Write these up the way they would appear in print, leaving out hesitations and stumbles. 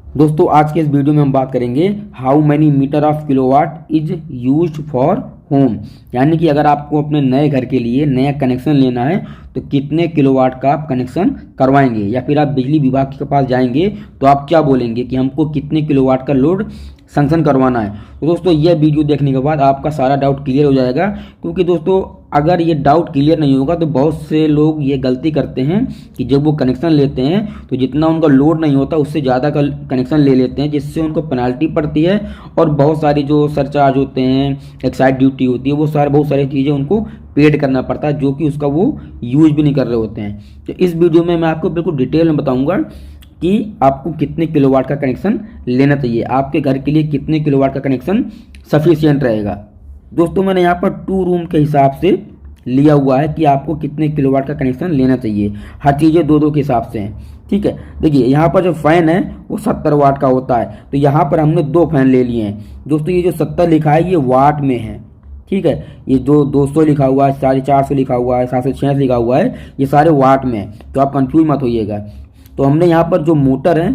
दोस्तों आज के इस वीडियो में हम बात करेंगे how many meter of kilowatt is used for home. यानी कि अगर आपको अपने नए घर के लिए नया कनेक्शन लेना है तो कितने किलोवाट का आप कनेक्शन करवाएंगे, या फिर आप बिजली विभाग के पास जाएंगे तो आप क्या बोलेंगे कि हमको कितने किलोवाट का लोड सैंक्शन करवाना है। तो दोस्तों यह वीडियो देखने के बाद आपका सारा डाउट क्लियर हो जाएगा, क्योंकि दोस्तों अगर ये डाउट क्लियर नहीं होगा तो बहुत से लोग ये गलती करते हैं कि जब वो कनेक्शन लेते हैं तो जितना उनका लोड नहीं होता उससे ज़्यादा का कनेक्शन ले लेते हैं, जिससे उनको पेनाल्टी पड़ती है और बहुत सारी जो सरचार्ज होते हैं, एक्साइज ड्यूटी होती है, वो बहुत सारी चीज़ें उनको पेड करना पड़ता है, जो कि उसका वो यूज भी नहीं कर रहे होते हैं। तो इस वीडियो में मैं आपको बिल्कुल डिटेल में बताऊँगा कि आपको कितने किलोवाट का कनेक्शन लेना चाहिए, आपके घर के लिए कितने किलोवाट का कनेक्शन सफिशिएंट रहेगा। दोस्तों मैंने यहाँ पर 2 रूम के हिसाब से लिया हुआ है कि आपको कितने किलोवाट का कनेक्शन लेना चाहिए। हर चीज़ें 2-2 के हिसाब से हैं, ठीक है। देखिए यहाँ पर जो फ़ैन है वो 70 वाट का होता है, तो यहाँ पर हमने 2 फैन ले लिए हैं। दोस्तों ये जो 70 लिखा है ये वाट में है, ठीक है। ये जो 200 लिखा हुआ है, 450 लिखा हुआ है, 766 लिखा हुआ है, ये सारे वाट में है, तो आप कंफ्यूज मत होइएगा। तो हमने यहाँ पर जो मोटर है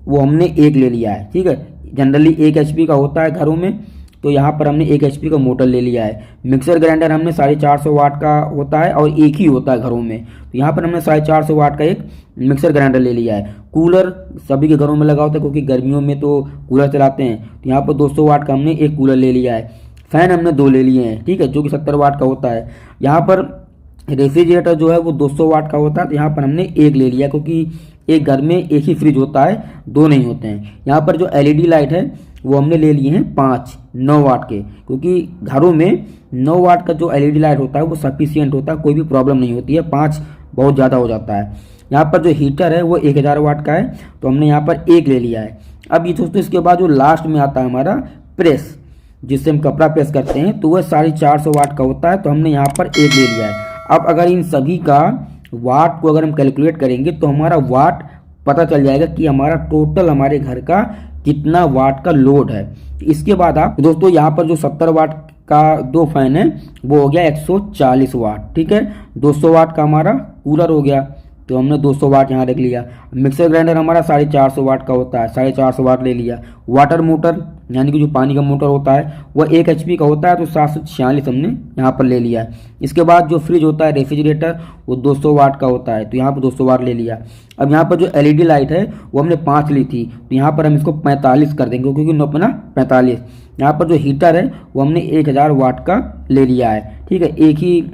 वो हमने 1 ले लिया है, ठीक है। जनरली 1 HP का होता है घरों में, तो यहाँ पर हमने 1 HP का मोटर ले लिया है। मिक्सर ग्राइंडर हमने 450 वाट का होता है और एक ही होता है घरों में, तो यहाँ पर हमने 450 वाट का एक मिक्सर ग्राइंडर ले लिया है। कूलर सभी के घरों में लगा होता है, क्योंकि गर्मियों में तो कूलर चलाते हैं, तो यहाँ पर 200 वाट का हमने एक कूलर ले लिया है। फ़ैन हमने 2 ले लिए हैं, ठीक है, जो कि 70 वाट का होता है। यहाँ पर रेफ्रिजरेटर जो है वो 200 वाट का होता है, तो यहाँ पर हमने 1 ले लिया, क्योंकि एक घर में एक ही फ्रिज होता है, 2 नहीं होते हैं। यहाँ पर जो LED लाइट है वो हमने ले लिए हैं 5 9 वाट के, क्योंकि घरों में 9 वाट का जो LED लाइट होता है वो सफिशियंट होता है, कोई भी प्रॉब्लम नहीं होती है। 5 बहुत ज़्यादा हो जाता है। यहाँ पर जो हीटर है वो 1000 वाट का है, तो हमने यहाँ पर 1 ले लिया है। अब ये दोस्तों इसके बाद जो लास्ट में आता है हमारा प्रेस, जिससे हम कपड़ा प्रेस करते हैं, तो वह 450 वाट का होता है, तो हमने यहाँ पर 1 ले लिया है। अब अगर इन सभी का वाट को अगर हम कैलकुलेट करेंगे तो हमारा वाट पता चल जाएगा कि हमारा टोटल हमारे घर का कितना वाट का लोड है। इसके बाद आप दोस्तों यहाँ पर जो 70 वाट का 2 फैन है वो हो गया 140 वाट, ठीक है। 200 वाट का हमारा कूलर हो गया, तो हमने 200 वाट यहाँ रख लिया। मिक्सर ग्राइंडर हमारा 450 वाट का होता है, 450 वाट ले लिया। वाटर मोटर यानी कि जो पानी का मोटर होता है वह 1 HP का होता है, तो 746 हमने यहाँ पर ले लिया है। इसके बाद जो फ्रिज होता है रेफ्रिजरेटर वो 200 वाट का होता है, तो यहाँ पर 200 वाट ले लिया। अब यहाँ पर जो LED लाइट है वो हमने 5 ली थी, तो यहाँ पर हम इसको 45 कर देंगे, क्योंकि 9 अपना 45। यहाँ पर जो हीटर है वो हमने 1000 वाट का ले लिया है, ठीक है, एक ही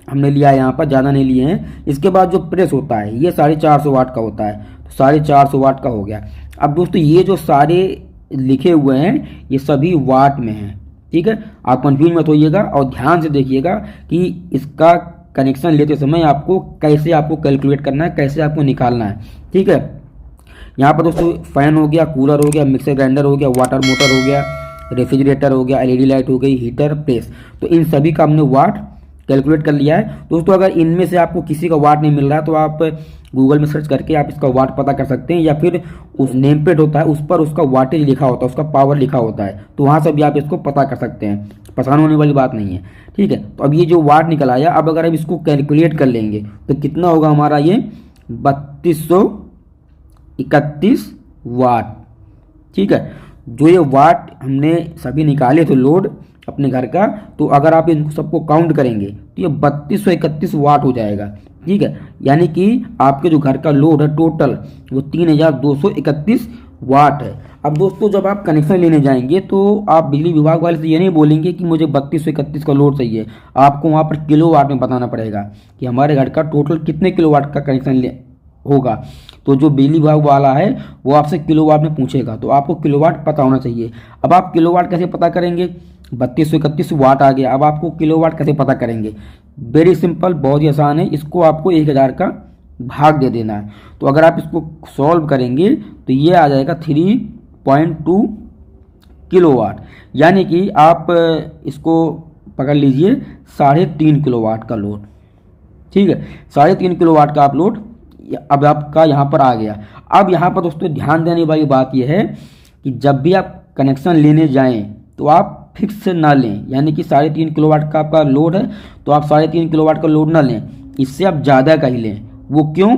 हमने लिया है, यहाँ पर ज़्यादा नहीं लिए हैं। इसके बाद जो प्रेस होता है ये 450 वाट का होता है, तो 450 वाट का हो गया। अब दोस्तों ये जो सारे लिखे हुए हैं ये सभी वाट में हैं, ठीक है। आप कंफ्यूज मत होइएगा और ध्यान से देखिएगा कि इसका कनेक्शन लेते समय आपको कैसे कैलकुलेट करना है, कैसे आपको निकालना है, ठीक है। यहाँ पर दोस्तों फैन हो गया, कूलर हो गया, मिक्सर ग्राइंडर हो गया, वाटर मोटर हो गया, रेफ्रिजरेटर हो गया, LED लाइट हो गई, हीटर, प्रेस, तो इन सभी का हमने वाट कैलकुलेट कर लिया है। दोस्तों अगर इनमें से आपको किसी का वाट नहीं मिल रहा है तो आप गूगल में सर्च करके आप इसका वाट पता कर सकते हैं, या फिर उस नेम प्लेट होता है उस पर उसका वाटेज लिखा होता है, उसका पावर लिखा होता है, तो वहाँ से भी आप इसको पता कर सकते हैं। परेशान होने वाली बात नहीं है, ठीक है। तो अब ये जो वाट निकल आया, अब अगर हम इसको कैलकुलेट कर लेंगे तो कितना होगा हमारा ये 3231 वाट, ठीक है। जो ये वाट हमने सभी निकाले थे लोड अपने घर का, तो अगर आप इनको सबको काउंट करेंगे तो ये 3231 वाट हो जाएगा, ठीक है। यानी कि आपके जो घर का लोड है टोटल वो 3231 वाट है। अब दोस्तों जब आप कनेक्शन लेने जाएंगे तो आप बिजली विभाग वाले से ये नहीं बोलेंगे कि मुझे 3231 का लोड चाहिए, आपको वहाँ पर किलो वाट में बताना पड़ेगा कि हमारे घर का टोटल कितने किलो वाट का कनेक्शन होगा। तो जो बिजली विभाग वाला है वो आपसे किलोवाट में पूछेगा, तो आपको किलोवाट पता होना चाहिए। अब आप किलोवाट कैसे पता करेंगे, 3231 वाट आ गया, अब आपको किलोवाट कैसे पता करेंगे? वेरी सिंपल, बहुत ही आसान है। इसको आपको 1000 का भाग दे देना है। तो अगर आप इसको सॉल्व करेंगे तो ये आ जाएगा 3.2 किलोवाट, यानी कि आप इसको पकड़ लीजिए 3.5 किलोवाट का लोड, ठीक है। 3.5 किलोवाट का आप लोड अब आपका यहाँ पर आ गया। अब यहाँ पर दोस्तों ध्यान देने वाली बात यह है कि जब भी आप कनेक्शन लेने जाएं तो आप फिक्स ना लें, यानी कि 3.5 किलोवाट का आपका लोड है तो आप 3.5 किलोवाट का लोड ना लें, इससे आप ज़्यादा का ही लें। वो क्यों?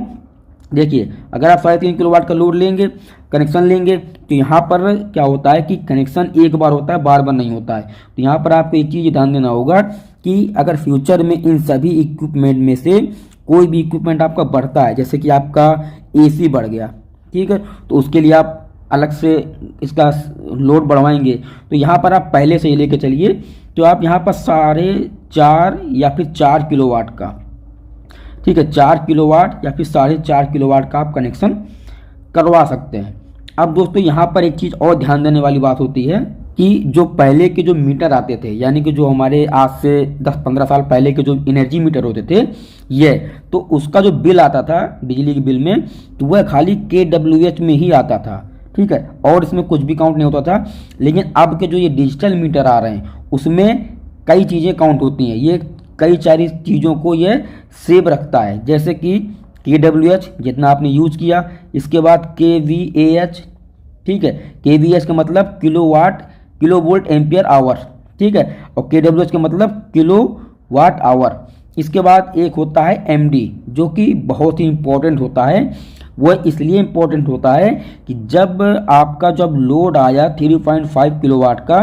देखिए अगर आप 3.5 किलोवाट का लोड लेंगे, कनेक्शन लेंगे, तो यहाँ पर क्या होता है कि कनेक्शन एक बार होता है, बार बार नहीं होता है। तो यहाँ पर आपको एक चीज़ ध्यान देना होगा कि अगर फ्यूचर में इन सभी इक्विपमेंट में से कोई भी इक्विपमेंट आपका बढ़ता है, जैसे कि आपका एसी बढ़ गया, ठीक है, तो उसके लिए आप अलग से इसका लोड बढ़वाएंगे, तो यहाँ पर आप पहले से ही लेके चलिए, तो आप यहाँ पर 4.5 या फिर 4 किलोवाट का, ठीक है, 4 किलोवाट या फिर 4.5 किलोवाट का आप कनेक्शन करवा सकते हैं। अब दोस्तों यहाँ पर एक चीज़ और ध्यान देने वाली बात होती है कि जो पहले के जो मीटर आते थे, यानी कि जो हमारे आज से 10-15 साल पहले के जो एनर्जी मीटर होते थे, ये तो उसका जो बिल आता था बिजली के बिल में, तो वह खाली kWh में ही आता था, ठीक है, और इसमें कुछ भी काउंट नहीं होता था। लेकिन अब के जो ये डिजिटल मीटर आ रहे हैं उसमें कई चीज़ें काउंट होती हैं, ये कई सारी चीज़ों को ये सेव रखता है, जैसे कि kWh जितना आपने यूज किया, इसके बाद kVAH, ठीक है, kVAH का मतलब kilowatt, kilo volt ampere hour, ठीक है, और kWh का मतलब किलोवाट आवर। इसके बाद एक होता है MD, जो कि बहुत ही इंपॉर्टेंट होता है। वह इसलिए इम्पोर्टेंट होता है कि जब आपका जब लोड आया 3.5 किलोवाट का,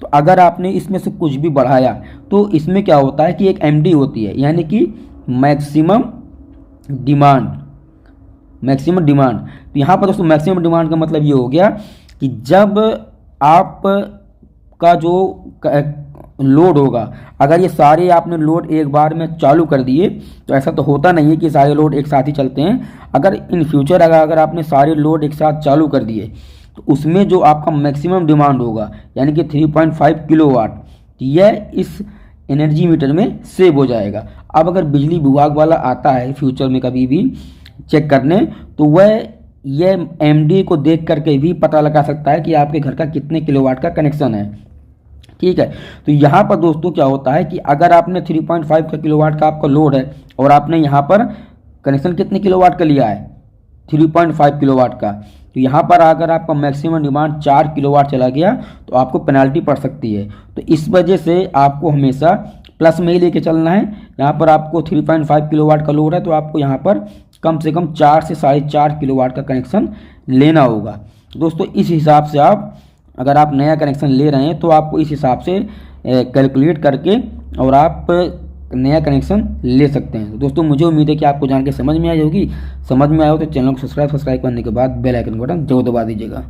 तो अगर आपने इसमें से कुछ भी बढ़ाया तो इसमें क्या होता है कि एक MD होती है, यानी कि मैक्सिमम डिमांड, मैक्सिमम डिमांड। तो यहाँ पर दोस्तों मैक्सिमम डिमांड का मतलब ये हो गया कि जब आप का जो लोड होगा, अगर ये सारे आपने लोड एक बार में चालू कर दिए, तो ऐसा तो होता नहीं है कि सारे लोड एक साथ ही चलते हैं। अगर इन फ्यूचर अगर आपने सारे लोड एक साथ चालू कर दिए, तो उसमें जो आपका मैक्सिमम डिमांड होगा, यानी कि 3.5 किलोवाट, यह इस एनर्जी मीटर में सेव हो जाएगा। अब अगर बिजली विभाग वाला आता है फ्यूचर में कभी भी चेक करने, तो वह यह MD को देख करके भी पता लगा सकता है कि आपके घर का कितने किलोवाट का कनेक्शन है, ठीक है। तो यहाँ पर दोस्तों क्या होता है कि अगर आपने 3.5 किलोवाट का आपका लोड है और आपने यहाँ पर कनेक्शन कितने किलोवाट का लिया है, 3.5 किलोवाट का, तो यहाँ पर अगर आपका मैक्सिमम डिमांड 4 किलोवाट चला गया तो आपको पेनाल्टी पड़ सकती है। तो इस वजह से आपको हमेशा प्लस में ही लेके चलना है। यहाँ पर आपको 3.5 किलोवाट का लोड है, तो आपको यहाँ पर कम से कम 4 से 4.5 किलोवाट का कनेक्शन लेना होगा। दोस्तों इस हिसाब से आप, अगर आप नया कनेक्शन ले रहे हैं, तो आपको इस हिसाब से कैलकुलेट करके और आप नया कनेक्शन ले सकते हैं। तो दोस्तों मुझे उम्मीद है कि आपको जान के समझ में आई होगी। समझ में आया हो तो चैनल को सब्सक्राइब करने के बाद बेल आइकन बटन जरूर दबा दीजिएगा।